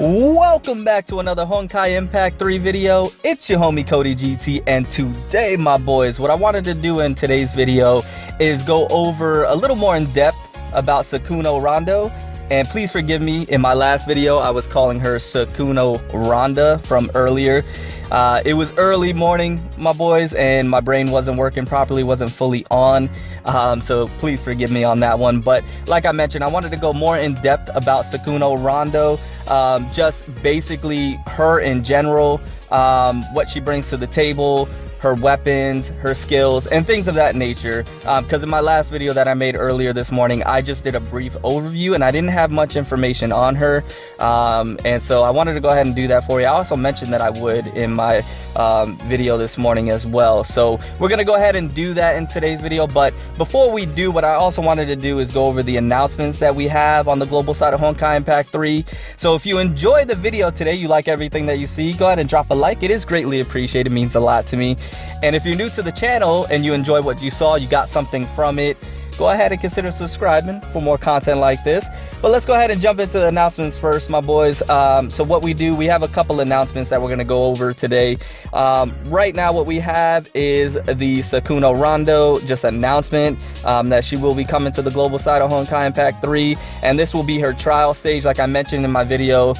Welcome back to another Honkai Impact 3 video. It's your homie Cody GT, and today, my boys, what I wanted to do in today's video is go over a little more in depth about Sakuno Rondo. And please forgive me, in my last video I was calling her Sakuno Rondo from earlier. It was early morning, my boys, and my brain wasn't working properly, wasn't fully on, so please forgive me on that one. But like I mentioned, I wanted to go more in depth about Sakuno Rondo, just basically her in general, what she brings to the table, her weapons, her skills, and things of that nature. Because in my last video that I made earlier this morning, I just did a brief overview and I didn't have much information on her. And so I wanted to go ahead and do that for you. I also mentioned that I would in my video this morning as well. So we're gonna go ahead and do that in today's video. But before we do, what I also wanted to do is go over the announcements that we have on the global side of Honkai Impact 3. So if you enjoyed the video today, you like everything that you see, go ahead and drop a like. It is greatly appreciated, it means a lot to me. And if you're new to the channel and you enjoy what you saw, you got something from it, go ahead and consider subscribing for more content like this. But let's go ahead and jump into the announcements first, my boys. So what we do, we have a couple announcements that we're going to go over today. Right now what we have is the Sakuno Rondo just announcement that she will be coming to the global side of Honkai Impact 3, and this will be her trial stage, like I mentioned in my video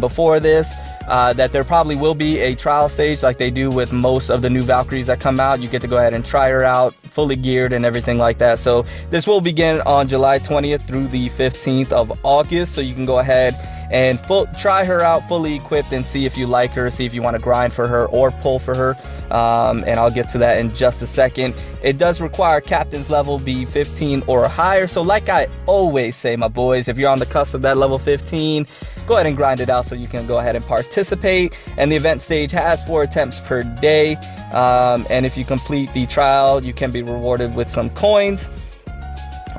before this. That there probably will be a trial stage like they do with most of the new Valkyries that come out. You get to go ahead and try her out fully geared and everything like that. So this will begin on July 20th through the 15th of August. So you can go ahead and try her out fully equipped and see if you like her, see if you want to grind for her or pull for her. And I'll get to that in just a second. It does require captain's level be 15 or higher. So like I always say, my boys, if you're on the cusp of that level 15, go ahead and grind it out so you can go ahead and participate. And the event stage has 4 attempts per day. And if you complete the trial, you can be rewarded with some coins,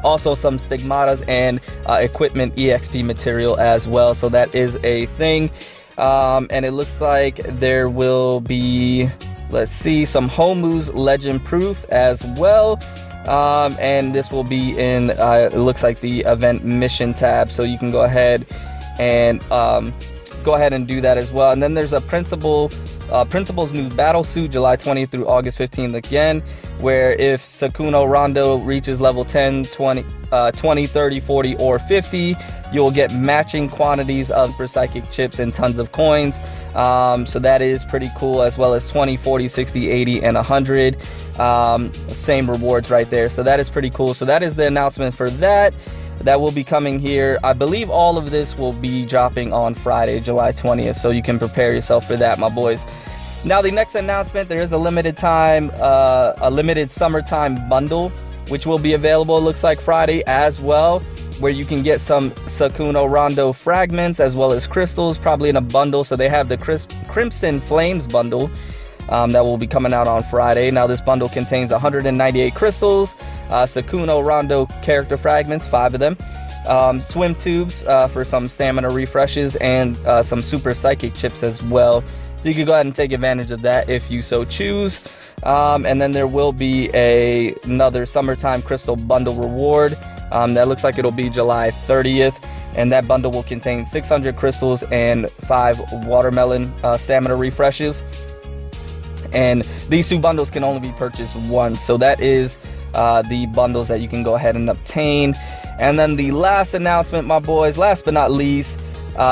also some stigmatas and equipment EXP material as well. So that is a thing. And it looks like there will be, let's see, some Homu's legend proof as well. And this will be in it looks like the event mission tab, so you can go ahead and do that as well. And then there's a Principal's new battle suit, July 20th through August 15th again, where if Sakuno Rondo reaches level 10, 20, 30, 40, or 50, you'll get matching quantities of per psychic chips and tons of coins. So that is pretty cool, as well as 20, 40, 60, 80, and 100. Same rewards right there. So that is pretty cool. So that is the announcement for that. That will be coming here. I believe all of this will be dropping on Friday, July 20th, so you can prepare yourself for that, my boys. Now the next announcement, there is a limited summertime bundle, which will be available, it looks like Friday as well, where you can get some Sakuno Rondo fragments as well as crystals, probably in a bundle. So they have the Crimson Flames bundle that will be coming out on Friday. Now this bundle contains 198 crystals, Sakuno Rondo character fragments, 5 of them, swim tubes for some stamina refreshes, and some super psychic chips as well. So you can go ahead and take advantage of that if you so choose. And then there will be another summertime crystal bundle reward that looks like it'll be July 30th. And that bundle will contain 600 crystals and 5 watermelon stamina refreshes. And these 2 bundles can only be purchased once. So that is the bundles that you can go ahead and obtain. And then the last announcement, my boys, last but not least,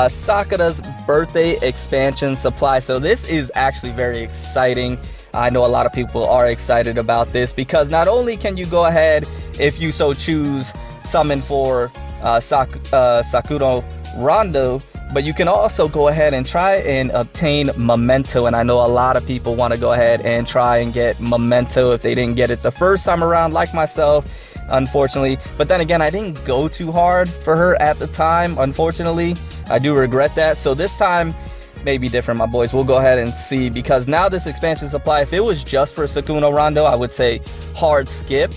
Sakura's birthday expansion supply. So this is actually very exciting. I know a lot of people are excited about this, because not only can you go ahead, if you so choose, summon for Sakuno Rondo, but you can also go ahead and try and obtain Memento. And I know a lot of people want to go ahead and try and get Memento if they didn't get it the first time around, like myself, unfortunately. But then again, I didn't go too hard for her at the time, unfortunately. I do regret that. So this time may be different, my boys. We'll go ahead and see, because now this expansion supply, if it was just for Sakuno Rondo, I would say hard skip.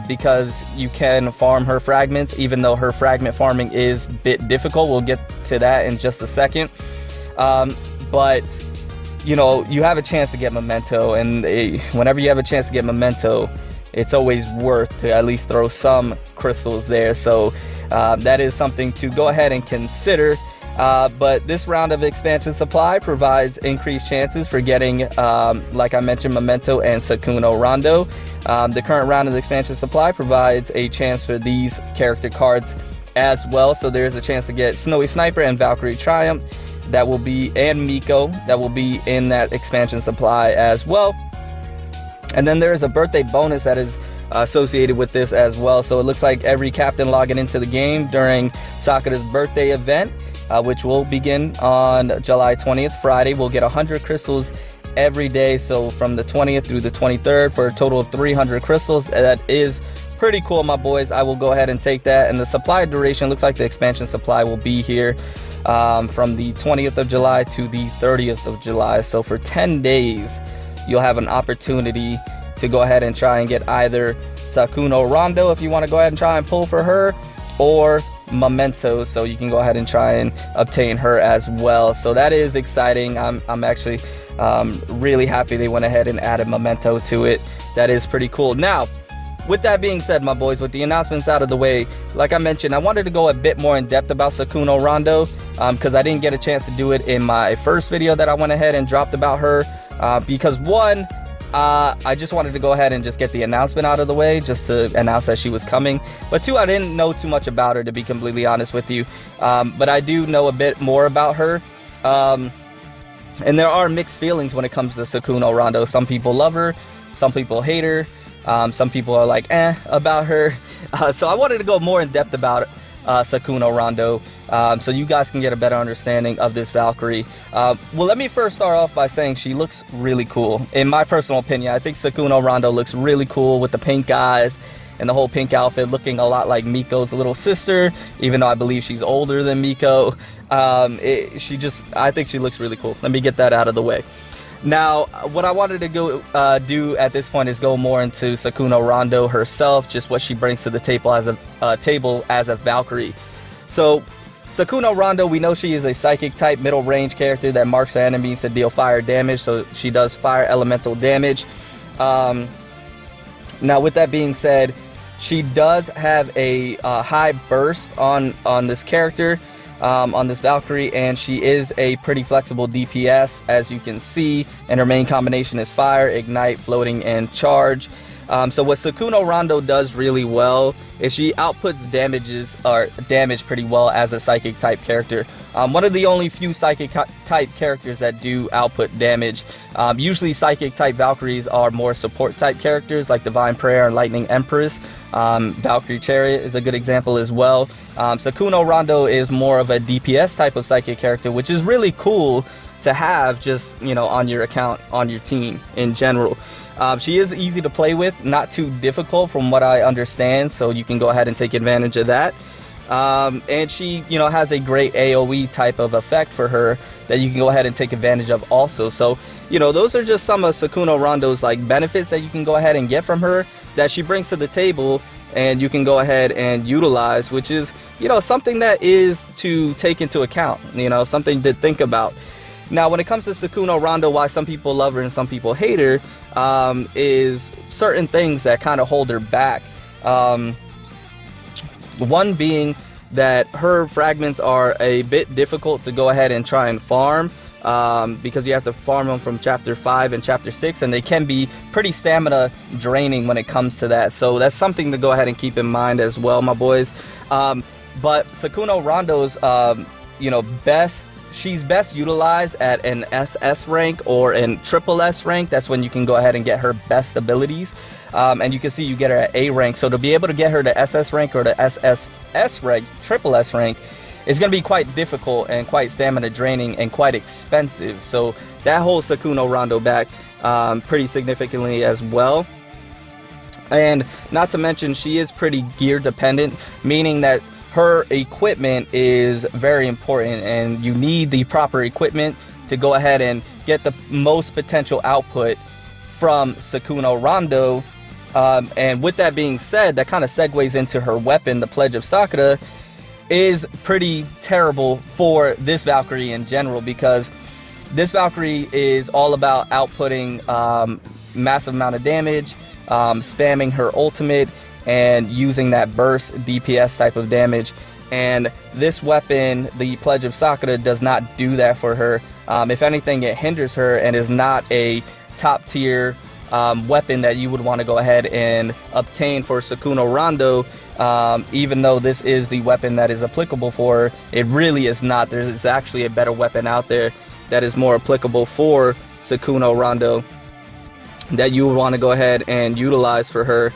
Because you can farm her fragments, even though her fragment farming is a bit difficult. We'll get to that in just a second. But you know, you have a chance to get Memento, and whenever you have a chance to get Memento, it's always worth to at least throw some crystals there. So that is something to go ahead and consider. But this round of expansion supply provides increased chances for getting, like I mentioned, Memento and Sakuno Rondo. The current round of the expansion supply provides a chance for these character cards as well. So there's a chance to get Snowy Sniper and Valkyrie Triumph that will be, and Miko that will be in that expansion supply as well. And then there is a birthday bonus that is associated with this as well. So it looks like every captain logging into the game during Sakura's birthday event, which will begin on July 20th, Friday, will get 100 crystals every day. So from the 20th through the 23rd for a total of 300 crystals. That is pretty cool, my boys. I will go ahead and take that. And the supply duration looks like the expansion supply will be here from the 20th of July to the 30th of July. So for 10 days, you'll have an opportunity to go ahead and try and get either Sakuno Rondo if you want to go ahead and try and pull for her, or Memento, so you can go ahead and try and obtain her as well. So that is exciting. I'm actually really happy they went ahead and added Memento to it. That is pretty cool. Now, with that being said, my boys, with the announcements out of the way, like I mentioned, I wanted to go a bit more in depth about Sakuno Rondo because I didn't get a chance to do it in my first video that I went ahead and dropped about her because one, I just wanted to go ahead and just get the announcement out of the way, just to announce that she was coming. But two, I didn't know too much about her, to be completely honest with you. But I do know a bit more about her. And there are mixed feelings when it comes to Sakuno Rondo. Some people love her, some people hate her. Some people are like, about her. So I wanted to go more in depth about Sakuno Rondo, so you guys can get a better understanding of this Valkyrie. Well, let me first start off by saying she looks really cool. In my personal opinion, I think Sakuno Rondo looks really cool with the pink eyes and the whole pink outfit, looking a lot like Miko's little sister, even though I believe she's older than Miko. I think she looks really cool. Let me get that out of the way. Now, what I wanted to go do at this point is go more into Sakuno Rondo herself, just what she brings to the table as a Valkyrie. So, Sakuno Rondo, we know she is a psychic type middle range character that marks her enemies to deal fire damage, so she does fire elemental damage. Now, with that being said, she does have a high burst on this character. On this Valkyrie, and she is a pretty flexible DPS, as you can see, and her main combination is fire, ignite, floating, and charge. So what Sakuno Rondo does really well is she outputs damage pretty well as a psychic type character. One of the only few psychic type characters that do output damage. Usually psychic type Valkyries are more support type characters like Divine Prayer and Lightning Empress. Valkyrie Chariot is a good example as well. Sakuno Rondo is more of a DPS type of psychic character, which is really cool to have just, you know, on your account, on your team in general. She is easy to play with, not too difficult from what I understand, so you can go ahead and take advantage of that. And she, you know, has a great AoE type of effect for her that you can go ahead and take advantage of also. So, you know, those are just some of Sakuno Rondo's like benefits that you can go ahead and get from her that she brings to the table, and you can go ahead and utilize, which is, you know, something that is to take into account, you know, something to think about. Now, when it comes to Sakuno Rondo, why some people love her and some people hate her, is certain things that kind of hold her back. One being that her fragments are a bit difficult to go ahead and try and farm, because you have to farm them from chapter 5 and chapter 6, and they can be pretty stamina draining when it comes to that. So that's something to go ahead and keep in mind as well, my boys. But Sakuno Rondo's, you know, she's best utilized at an SS rank or an SSS rank. That's when you can go ahead and get her best abilities. And you can see you get her at A rank. So to be able to get her to SS rank or to SSS rank, SSS rank, is going to be quite difficult and quite stamina draining and quite expensive. So that holds Sakuno Rondo back pretty significantly as well. And not to mention, she is pretty gear dependent, meaning that her equipment is very important, and you need the proper equipment to go ahead and get the most potential output from Sakuno Rondo. And with that being said, that kind of segues into her weapon. The Pledge of Sakura is pretty terrible for this Valkyrie in general, because this Valkyrie is all about outputting massive amount of damage, spamming her ultimate, and using that burst DPS type of damage and this weapon, the Pledge of Sakura, does not do that for her. If anything, it hinders her and is not a top tier weapon that you would want to go ahead and obtain for Sakuno Rondo. Even though this is the weapon that is applicable for her, it really is not. There's actually a better weapon out there that is more applicable for Sakuno Rondo that you would want to go ahead and utilize for her,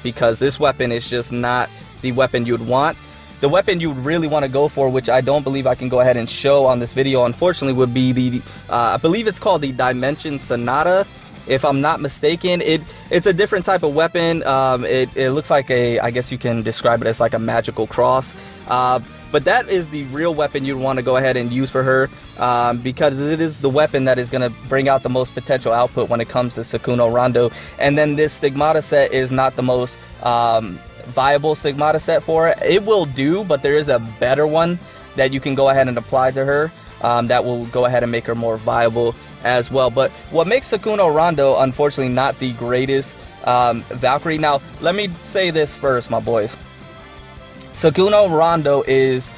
because this weapon is just not the weapon you'd want. The weapon you would really want to go for, which I don't believe I can go ahead and show on this video, unfortunately, would be the, I believe it's called the Dimension Sonata, if I'm not mistaken. It's a different type of weapon. It looks like I guess you can describe it as like a magical cross. But that is the real weapon you'd want to go ahead and use for her, because it is the weapon that is going to bring out the most potential output when it comes to Sakuno Rondo. And then this Stigmata set is not the most viable Stigmata set for it. It will do, but there is a better one that you can go ahead and apply to her that will go ahead and make her more viable as well. But what makes Sakuno Rondo, unfortunately, not the greatest Valkyrie. Now, let me say this first, my boys. Sakuno Rondo is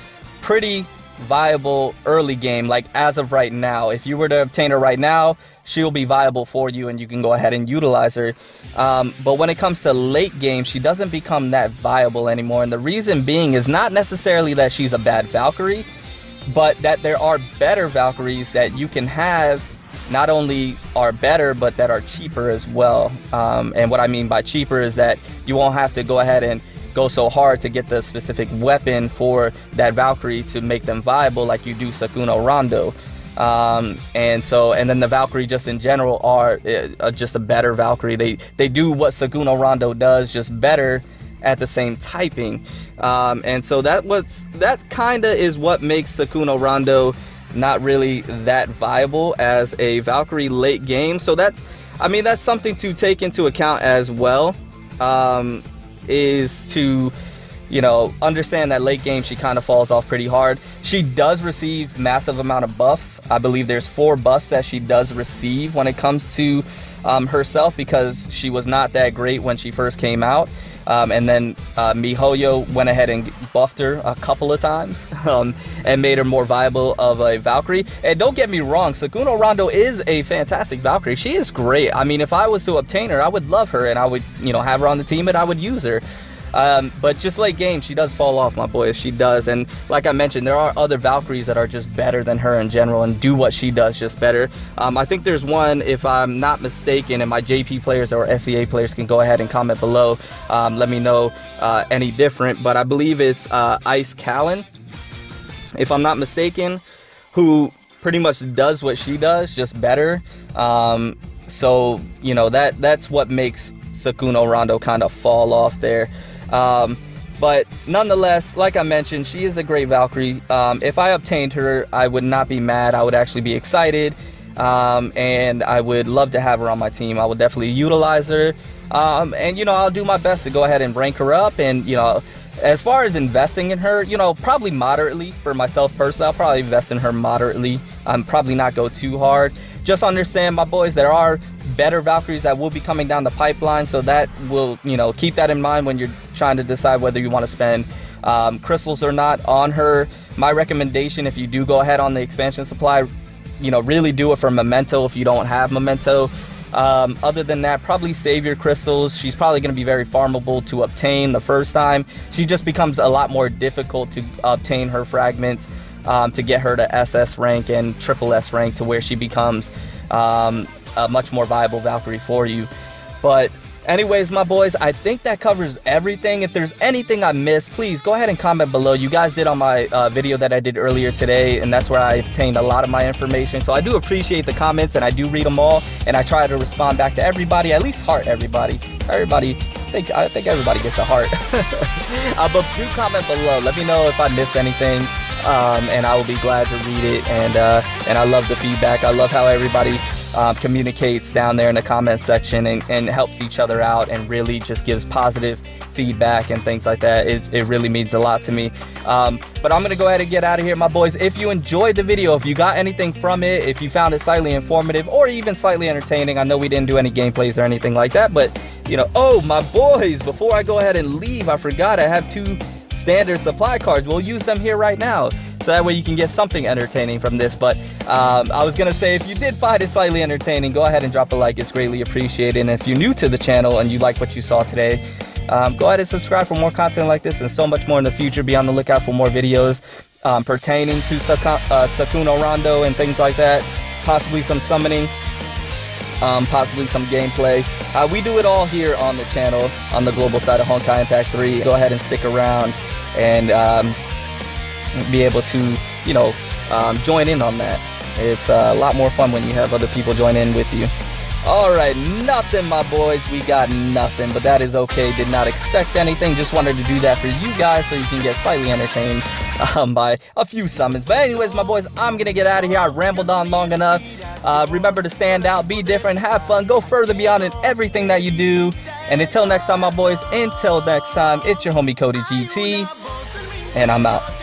pretty viable early game, like as of right now. If you were to obtain her right now, she'll be viable for you and you can go ahead and utilize her. But when it comes to late game, she doesn't become that viable anymore. And the reason being is not necessarily that she's a bad Valkyrie, but that there are better Valkyries that you can have, not only are better, but that are cheaper as well. And what I mean by cheaper is that you won't have to go ahead and go so hard to get the specific weapon for that Valkyrie to make them viable like you do Sakuno Rondo. And then the Valkyrie just in general are just a better Valkyrie. They do what Sakuno Rondo does, just better at the same typing. And so that kinda is what makes Sakuno Rondo not really that viable as a Valkyrie late game. So that's something to take into account as well, is to, you know, understand that late game she kind of falls off pretty hard. She does receive massive amount of buffs. I believe there's 4 buffs that she does receive when it comes to herself, because she was not that great when she first came out. And then MAHH went ahead and buffed her a couple of times and made her more viable of a Valkyrie. And don't get me wrong, Sakuno Rondo is a fantastic Valkyrie. She is great. I mean, if I was to obtain her, I would love her and I would, you know, have her on the team and I would use her. But just late game, she does fall off, my boys. She does. And like I mentioned, there are other Valkyries that are just better than her in general and do what she does just better. I think there's one, if I'm not mistaken, and my JP players or SEA players can go ahead and comment below. Let me know any different. But I believe it's Ice Callan, if I'm not mistaken, who pretty much does what she does, just better. So, you know, that's what makes Sakuno Rondo kind of fall off there. But nonetheless, like I mentioned, she is a great Valkyrie. If I obtained her, I would not be mad. I would actually be excited, and I would love to have her on my team. I would definitely utilize her, and, you know, I'll do my best to go ahead and rank her up. And, you know, as far as investing in her, you know, probably moderately. For myself personally, I'll probably invest in her moderately. Probably not go too hard. Just understand, my boys, there are better Valkyries that will be coming down the pipeline, so that will, you know, keep that in mind when you're trying to decide whether you want to spend crystals or not on her. My recommendation, if you do go ahead on the expansion supply, you know, really do it for Memento if you don't have Memento. Other than that, probably save your crystals. She's probably going to be very farmable to obtain the first time. She just becomes a lot more difficult to obtain her fragments, to get her to SS rank and triple S rank, to where she becomes a much more viable Valkyrie for you. But anyways, my boys, I think that covers everything. If there's anything I missed, please go ahead and comment below. You guys did on my video that I did earlier today, and that's where I obtained a lot of my information. So I do appreciate the comments, and I do read them all, and I try to respond back to everybody, at least heart everybody. I think everybody gets a heart. But do comment below. Let me know if I missed anything, and I will be glad to read it. And I love the feedback. I love how everybody communicates down there in the comment section and helps each other out and really just gives positive feedback and things like that. It really means a lot to me. But I'm gonna go ahead and get out of here, my boys. If you enjoyed the video, if you got anything from it, if you found it slightly informative or even slightly entertaining, I know we didn't do any gameplays or anything like that, but, you know, oh, my boys, before I go ahead and leave, I forgot I have 2 standard supply cards. We'll use them here right now, so that way you can get something entertaining from this. But I was gonna say, if you did find it slightly entertaining, go ahead and drop a like. It's greatly appreciated. And if you're new to the channel and you like what you saw today, go ahead and subscribe for more content like this and so much more in the future. Be on the lookout for more videos pertaining to Sakuno Rondo and things like that. Possibly some summoning, possibly some gameplay. We do it all here on the channel, on the global side of Honkai Impact 3. Go ahead and stick around and be able to, you know, join in on that. It's a lot more fun when you have other people join in with you. Alright, nothing, my boys. We got nothing, but that is okay. Did not expect anything. Just wanted to do that for you guys so you can get slightly entertained by a few summons. But anyways, my boys, I'm gonna get out of here. I rambled on long enough. Remember to stand out, be different, have fun, go further beyond in everything that you do. And until next time, my boys, until next time, it's your homie Cody GT, and I'm out.